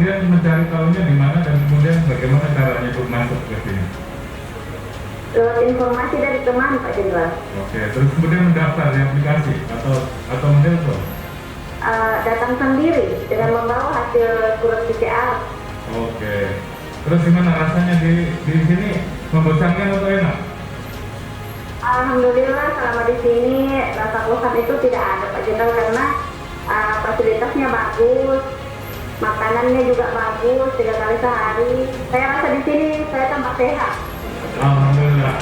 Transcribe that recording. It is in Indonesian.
kemudian mencari tahunya di mana dan kemudian bagaimana caranya untuk masuk ke sini? Lewat informasi dari teman Pak Jenderal. Oke, terus kemudian mendaftar di aplikasi atau menelpon? Datang sendiri dengan membawa hasil surat PCR. Oke, terus gimana rasanya di sini, membosankan atau enak? Alhamdulillah selama di sini rasa bosan itu tidak ada Pak Jenderal, karena fasilitasnya bagus, makanannya juga bagus 3 kali sehari. Saya rasa di sini saya tambah sehat. Alhamdulillah.